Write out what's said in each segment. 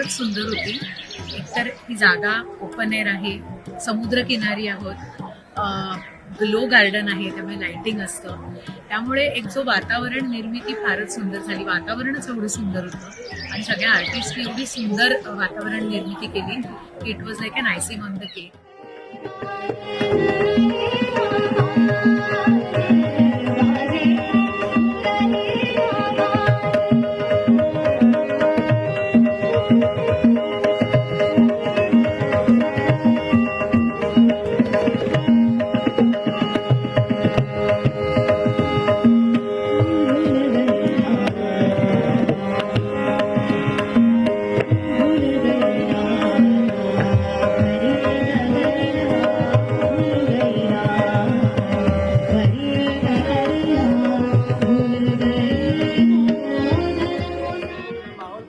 फारच सुंदर होती. एकतर ही जागा ओपन एअर आहे, समुद्रकिनारी आहोत, ग्लो गार्डन आहे, त्यामुळे लाइटिंग असतं. त्यामुळे एक जो वातावरण निर्मिती फारच सुंदर झाली. वातावरणच एवढं सुंदर होतं आणि सगळ्या आर्टिस्टने एवढी सुंदर वातावरण निर्मिती केली की it was like an icing on the cake.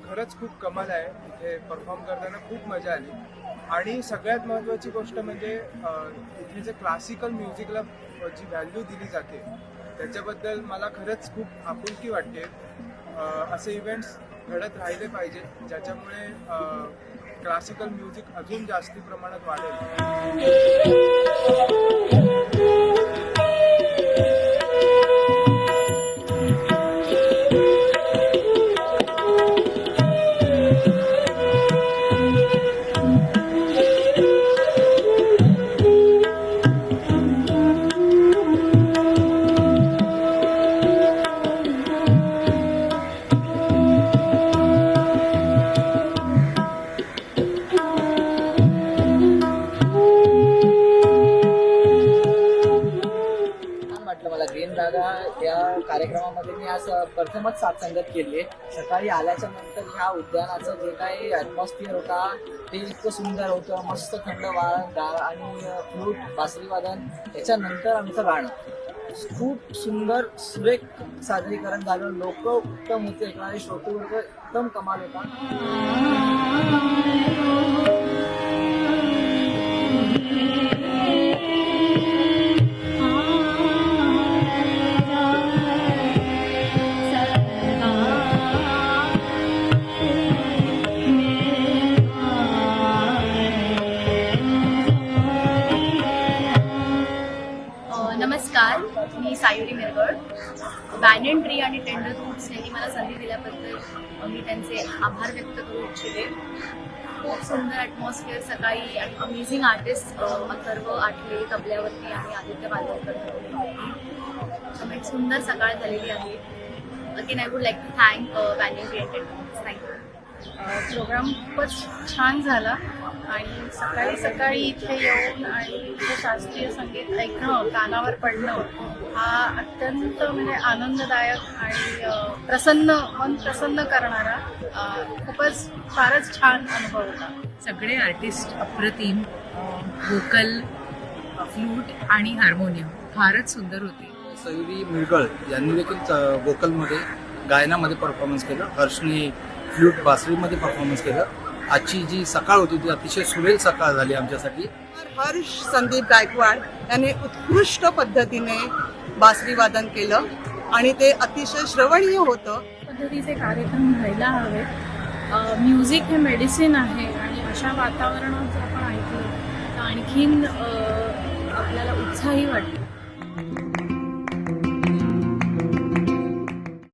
खरंच खूप कमाल आहे. इथे परफॉर्म करताना खूप मजा आली आणि सगळ्यात महत्त्वाची गोष्ट म्हणजे इथे जे क्लासिकल म्युझिकला जी व्हॅल्यू दिली जाते त्याच्याबद्दल मला खरंच खूप आपुलकी वाटते. असे इव्हेंट्स घडत राहिले पाहिजेत ज्याच्यामुळे क्लासिकल म्युझिक अजून जास्ती प्रमाणात वाढेल. मला ग्रीन जागा या कार्यक्रमामध्ये मी आज प्रथमच साथसंगत केली आहे. सकाळी आल्याच्या नंतर ह्या उद्यानाचं जे काही ॲटमॉस्फिअर होता ते इतकं सुंदर होतं. मस्त थंड गार आणि फ्लूट बासरी वादन याच्यानंतर आमचं गाणं खूप सुंदर सुरेख सादरीकरण झालं. लोक उत्तम होते, ऐकणारे श्रोतृवर्ग एकदम कमाल होता. नमस्कार, मी सायुरी मिरगड. बॅनन ट्री आणि टेंडर रूट्स यांनी मला संधी दिल्याबद्दल मी त्यांचे आभार व्यक्त करू इच्छिते. खूप सुंदर ॲटमॉस्फिअर सकाळी आणि अमेझिंग आर्टिस्ट अथर्व आठले तबल्यावरती आणि आदित्य बांधवकर त्यामुळे एक सुंदर सकाळ झालेली आहे. Again I would like to thank banyan tree and tender roots. Thank you. Programme खूपच छान झाला आणि सकाळी सकाळी इथे येऊन आणि इथे शास्त्रीय संगीत ऐकणं, कानावर पडणं हा अत्यंत म्हणजे आनंददायक आणि मन प्रसन्न करणारा खूपच फारच छान अनुभव होता. सगळे आर्टिस्ट अप्रतिम, व्होकल, फ्लूट आणि हार्मोनियम फारच सुंदर होते. सायुरी मिरगळ यांनी देखील व्होकलमध्ये गायनामध्ये परफॉर्मन्स केलं. हर्षने फ्लूट बासरीमध्ये परफॉर्मन्स केलं. आजची जी सकाळ होती ती अतिशय सुरेल सकाळ झाली आमच्यासाठी. हर्ष संदीप गायकवाड यांनी उत्कृष्ट पद्धतीने बासरी वादन केलं आणि ते अतिशय श्रवणीय होतं. पद्धतीचे कार्यक्रम व्हायला हवे. म्युझिक हे मेडिसिन आहे आणि अशा वातावरणात जर आपण ऐकलं तर आणखीन आपल्याला उत्साही वाटतं.